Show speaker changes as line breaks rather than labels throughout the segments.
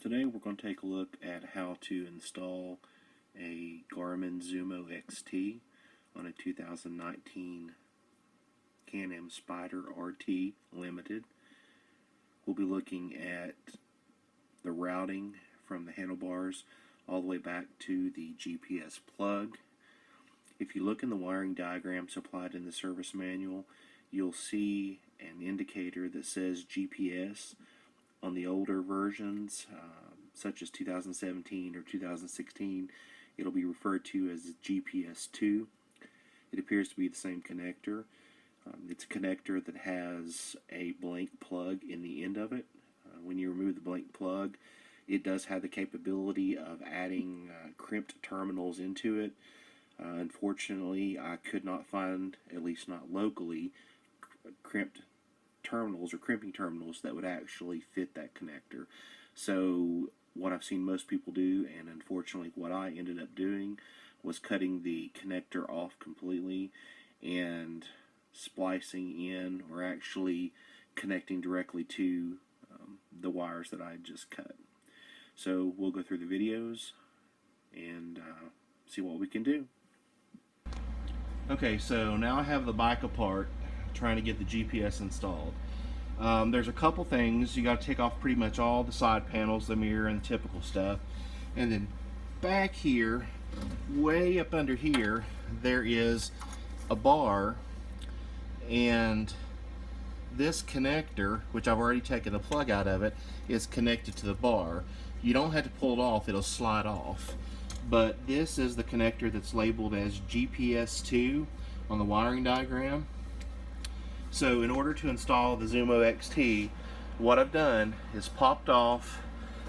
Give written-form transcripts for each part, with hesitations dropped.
today we're going to take a look at how to install a Garmin Zumo XT on a 2019 Can-Am Spyder RT Limited. We'll be looking at the routing from the handlebars all the way back to the GPS plug. If you look in the wiring diagram supplied in the service manual, you'll see an indicator that says GPS. On the older versions, such as 2017 or 2016, it'll be referred to as GPS 2. It appears to be the same connector. It's a connector that has a blank plug in the end of it. When you remove the blank plug, it does have the capability of adding crimped terminals into it. Unfortunately, I could not find, at least not locally, crimped terminals or crimping terminals that would actually fit that connector. So what I've seen most people do, and unfortunately what I ended up doing, was cutting the connector off completely and splicing in, or actually connecting directly to the wires that I just cut. So we'll go through the videos and see what we can do. Okay, so now I have the bike apart, trying to get the GPS installed. There's a couple things. You got to take off pretty much all the side panels, the mirror and the typical stuff, and then back here, way up under here, there is a bar, and this connector, which I've already taken the plug out of it, is connected to the bar. You don't have to pull it off, it'll slide off. But this is the connector that's labeled as GPS 2 on the wiring diagram. So in order to install the Zumo XT, what I've done is popped off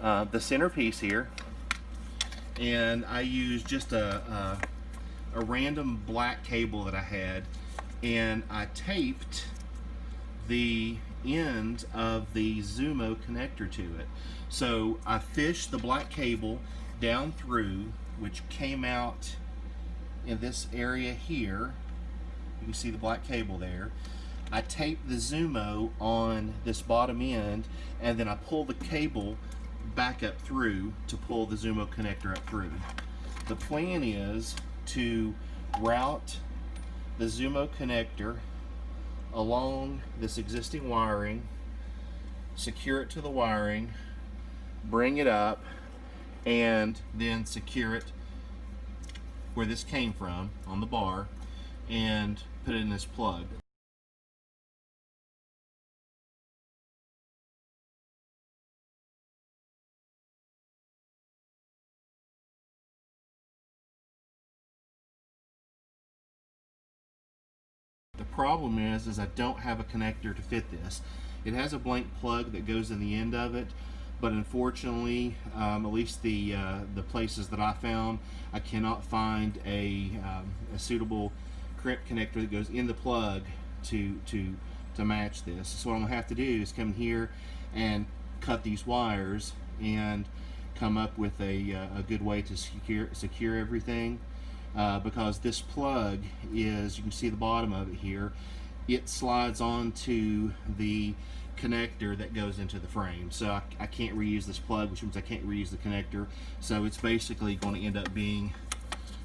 the center piece here, and I used just a random black cable that I had, and I taped the end of the Zumo connector to it. So I fished the black cable down through, which came out in this area here. You can see the black cable there. I taped the Zumo on this bottom end, and then I pull the cable back up through to pull the Zumo connector up through. The plan is to route the Zumo connector along this existing wiring, secure it to the wiring, bring it up, and then secure it where this came from on the bar and put it in this plug. The problem is I don't have a connector to fit this. It has a blank plug that goes in the end of it, but unfortunately, at least the places that I found, I cannot find a suitable crimp connector that goes in the plug to match this. So what I'm gonna have to do is come here and cut these wires and come up with a good way to secure everything. Because this plug is, you can see the bottom of it here, it slides onto the connector that goes into the frame. So I can't reuse this plug, which means I can't reuse the connector. So it's basically going to end up being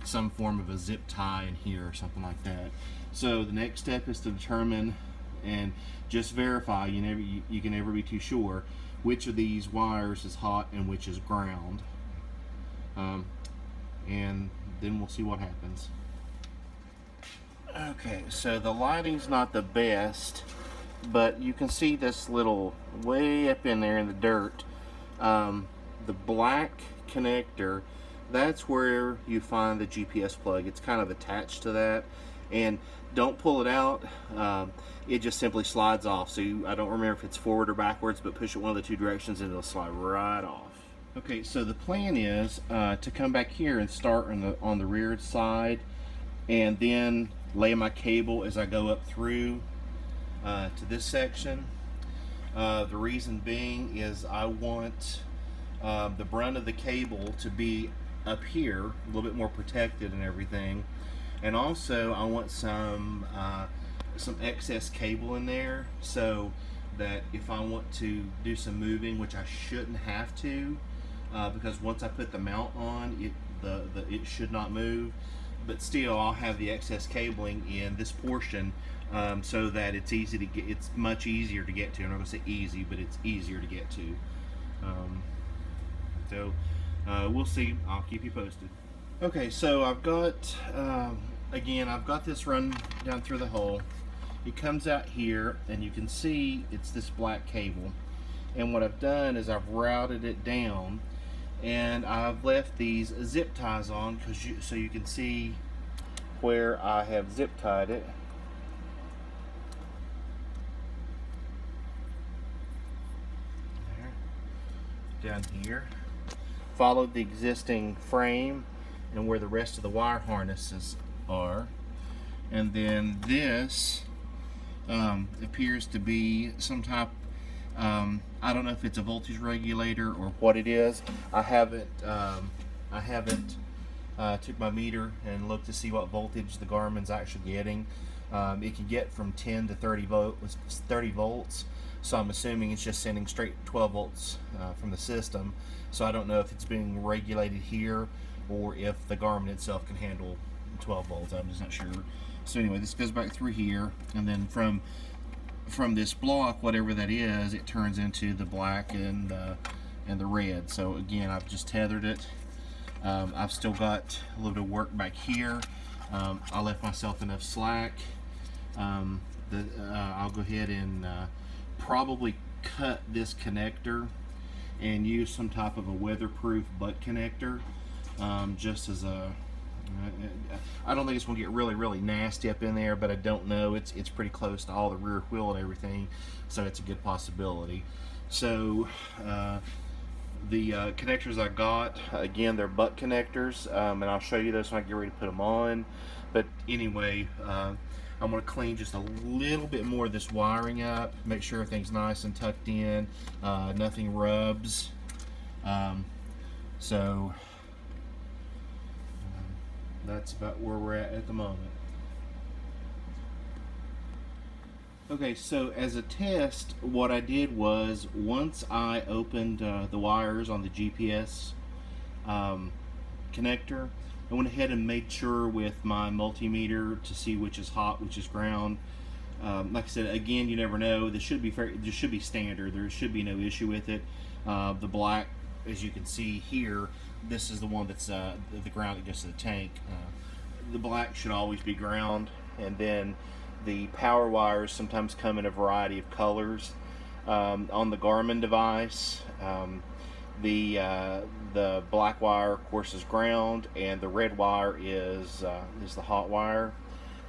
some form of a zip tie in here or something like that. So the next step is to determine and just verify, you can never be too sure, which of these wires is hot and which is ground. And then we'll see what happens. Okay, so the lighting's not the best, but you can see this little way up in there in the dirt, the black connector, that's where you find the GPS plug. It's kind of attached to that, and don't pull it out. It just simply slides off. So I don't remember if it's forward or backwards, but push it one of the two directions and it'll slide right off. Okay, so the plan is to come back here and start on the rear side, and then lay my cable as I go up through to this section. The reason being is I want the brunt of the cable to be up here, a little bit more protected and everything, and also I want some excess cable in there, so that if I want to do some moving, which I shouldn't have to, because once I put the mount on, it should not move. But still, I'll have the excess cabling in this portion, so that it's easy to get. It's much easier to get to. I'm not going to say easy, but it's easier to get to. We'll see. I'll keep you posted. Okay, so I've got again, I've got this run down through the hole. It comes out here, and you can see it's this black cable. And what I've done is I've routed it down, and I've left these zip ties on so you can see where I have zip tied it. There. Down here. Followed the existing frame and where the rest of the wire harnesses are. And then this appears to be some type, I don't know if it's a voltage regulator or what it is. I haven't took my meter and looked to see what voltage the Garmin's actually getting. It can get from 10 to 30 volts, so I'm assuming it's just sending straight 12 volts from the system. So I don't know if it's being regulated here or if the Garmin itself can handle 12 volts. I'm just not sure. So anyway, this goes back through here, and then from this block, whatever that is, it turns into the black and the red. So again, I've just tethered it. I've still got a little bit of work back here. I left myself enough slack. I'll go ahead and probably cut this connector and use some type of a weatherproof butt connector, just as a I don't think it's going to get really nasty up in there, but I don't know. It's pretty close to all the rear wheel and everything, so it's a good possibility. So the connectors I got, again, they're butt connectors, and I'll show you those when I get ready to put them on. But anyway, I'm going to clean just a little bit more of this wiring up, make sure everything's nice and tucked in, nothing rubs. That's about where we're at the moment. Okay, so as a test, what I did was, once I opened the wires on the GPS connector, I went ahead and made sure with my multimeter to see which is hot, which is ground. Like I said, again, you never know. This should be standard. There should be no issue with it. The black, as you can see here, this is the one that's the ground that goes to the tank. The black should always be ground, and then the power wires sometimes come in a variety of colors. On the Garmin device, the black wire, of course, is ground, and the red wire is the hot wire.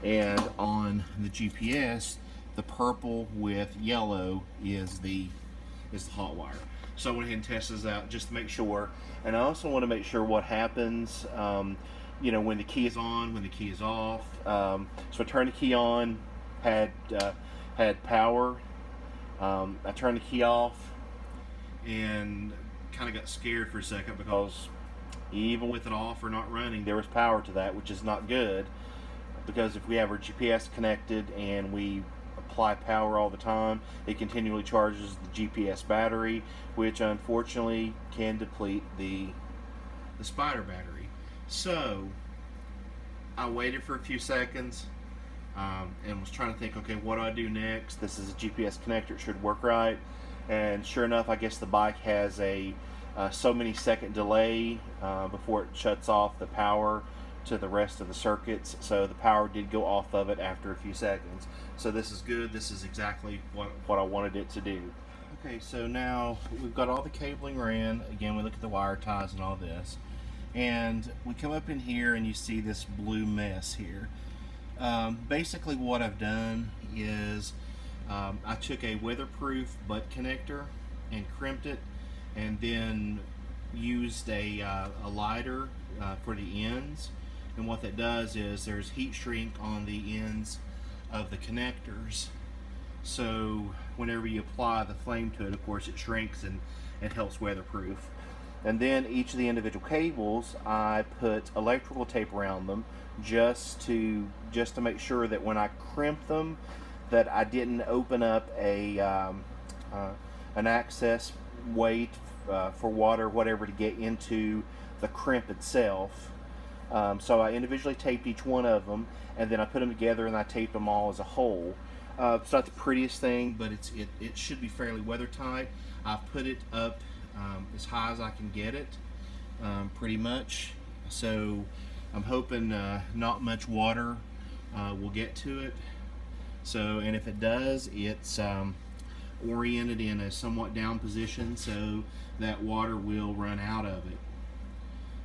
And on the GPS, the purple with yellow is the hot wire. So I went ahead and tested this out just to make sure. And I also want to make sure what happens, you know, when the key is on, when the key is off. So I turned the key on, had power. I turned the key off and kind of got scared for a second, because even with it off or not running, there was power to that, which is not good, because if we have our GPS connected and we apply power all the time, it continually charges the GPS battery, which unfortunately can deplete the Spyder battery. So I waited for a few seconds and was trying to think, okay, what do I do next? This is a GPS connector, it should work right. And sure enough, I guess the bike has a so many second delay before it shuts off the power to the rest of the circuits. So the power did go off of it after a few seconds. So this is good. This is exactly what I wanted it to do. Okay, so now we've got all the cabling ran. Again, we look at the wire ties and all this. And we come up in here and you see this blue mess here. Basically what I've done is I took a weatherproof butt connector and crimped it, and then used a lighter for the ends. And what that does is there's heat shrink on the ends of the connectors, so whenever you apply the flame to it, of course, it shrinks and it helps weatherproof. And then each of the individual cables, I put electrical tape around them just to make sure that when I crimp them, that I didn't open up a an access way for water, whatever, to get into the crimp itself. So I individually taped each one of them, and then I put them together and I taped them all as a whole. It's not the prettiest thing, but it should be fairly weather tight. I've put it up as high as I can get it, pretty much. So I'm hoping not much water will get to it. So, and if it does, it's oriented in a somewhat down position so that water will run out of it.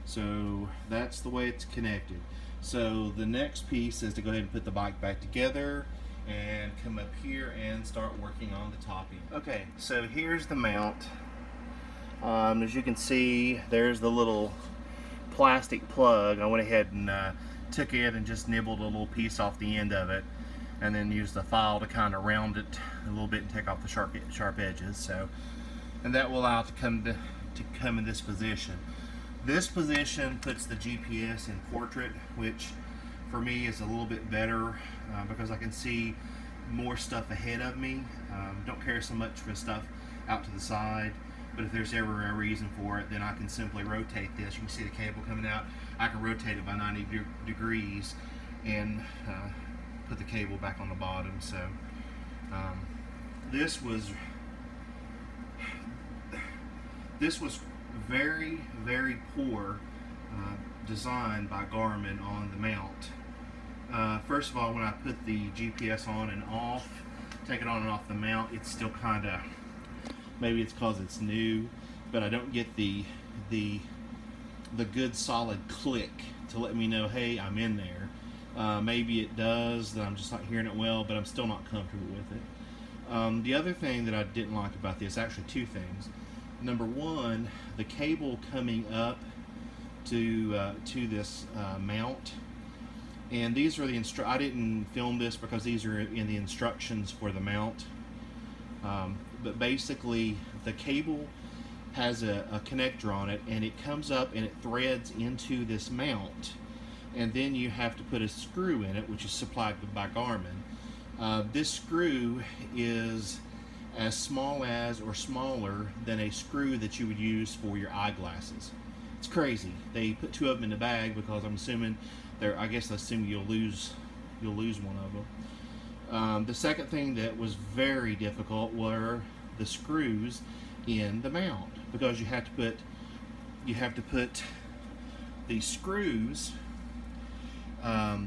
So that's the way it's connected. So the next piece is to go ahead and put the bike back together and come up here and start working on the topping. Okay, so here's the mount. As you can see, there's the little plastic plug. I went ahead and took it and just nibbled a little piece off the end of it, and then used the file to kind of round it a little bit and take off the sharp edges. So, and that will allow it to come in this position. This position puts the GPS in portrait, which for me is a little bit better because I can see more stuff ahead of me. Don't care so much for stuff out to the side, but if there's ever a reason for it, then I can simply rotate this. You can see the cable coming out. I can rotate it by 90 degrees and put the cable back on the bottom. So this was very, very poor design by Garmin on the mount. First of all, when I put the GPS on and off, take it on and off the mount, it's still kind of, maybe it's because it's new, but I don't get the good solid click to let me know, hey, I'm in there. Maybe it does, that I'm just not hearing it well, but I'm still not comfortable with it. The other thing that I didn't like about this, actually two things. Number one, the cable coming up to this mount, and these are the I didn't film this because these are in the instructions for the mount, but basically the cable has a connector on it, and it comes up and it threads into this mount, and then you have to put a screw in it, which is supplied by Garmin. This screw is as small as or smaller than a screw that you would use for your eyeglasses. It's crazy. They put two of them in the bag because I'm assuming I guess I assume you'll lose one of them. The second thing that was very difficult were the screws in the mount, because you have to put these screws. I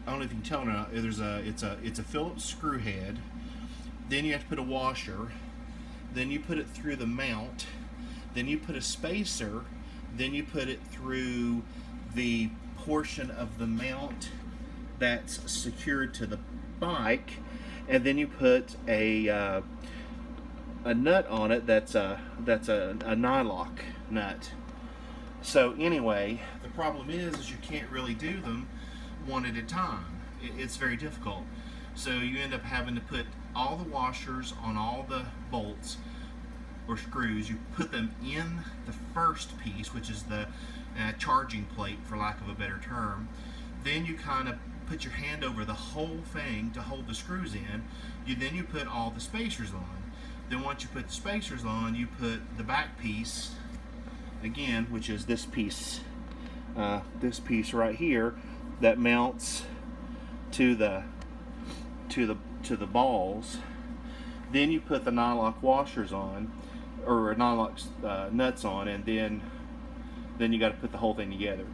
don't know if you can tell or not. It's a Phillips screw head. Then you have to put a washer, then you put it through the mount, then you put a spacer, then you put it through the portion of the mount that's secured to the bike, and then you put a nut on it that's a nylock nut. So anyway, the problem is you can't really do them one at a time. It's very difficult. So you end up having to put all the washers on all the bolts or screws. You put them in the first piece, which is the charging plate, for lack of a better term. Then you kind of put your hand over the whole thing to hold the screws in. Then you put all the spacers on. Then once you put the spacers on, you put the back piece again, which is this piece right here that mounts to the balls. Then you put the nylock washers on, or nylock nuts on, and then you got to put the whole thing together.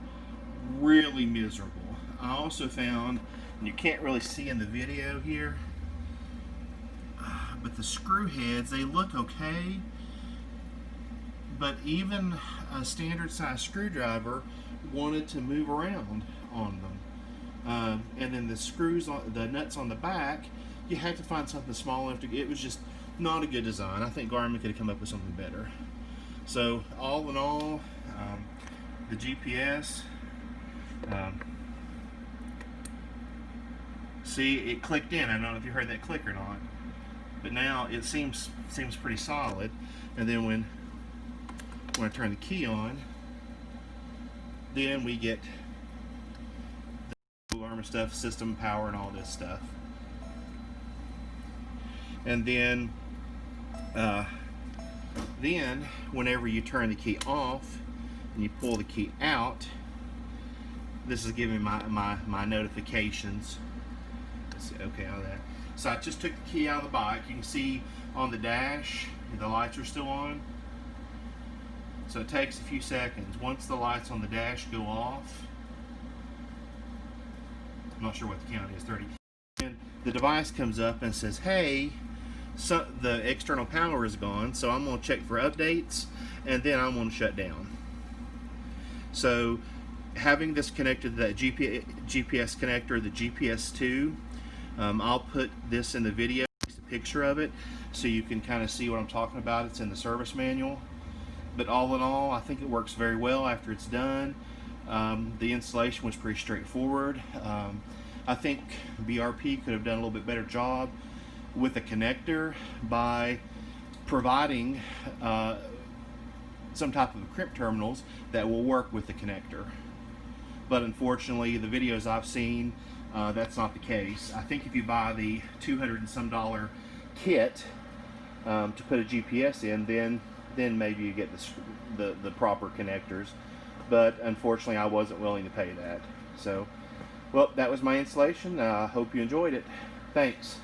Really miserable. I also found, and you can't really see in the video here, but the screw heads, they look okay, but even a standard size screwdriver wanted to move around on them. And then the screws, the nuts on the back, you had to find something small enough to. It was just not a good design. I think Garmin could have come up with something better. So all in all, the GPS. See, it clicked in. I don't know if you heard that click or not, but now it seems pretty solid. And then when I turn the key on, then we get Garmin stuff, system power, and all this stuff. And then Then, whenever you turn the key off and you pull the key out, this is giving my notifications. Let's see, okay, all that. So I just took the key out of the bike. You can see on the dash, the lights are still on. So it takes a few seconds. Once the lights on the dash go off, I'm not sure what the count is, 30. And the device comes up and says, hey, so the external power is gone, so I'm going to check for updates, and then I'm going to shut down. So having this connected to that GPS connector, the GPS2, I'll put this in the video, a picture of it, so you can kind of see what I'm talking about. It's in the service manual. But all in all, I think it works very well after it's done. The installation was pretty straightforward. I think BRP could have done a little bit better job with a connector by providing some type of crimp terminals that will work with the connector. But unfortunately, the videos I've seen, that's not the case. I think if you buy the $200 and some kit to put a GPS in, then maybe you get the proper connectors. But unfortunately, I wasn't willing to pay that. So, well, that was my installation. I hope you enjoyed it. Thanks.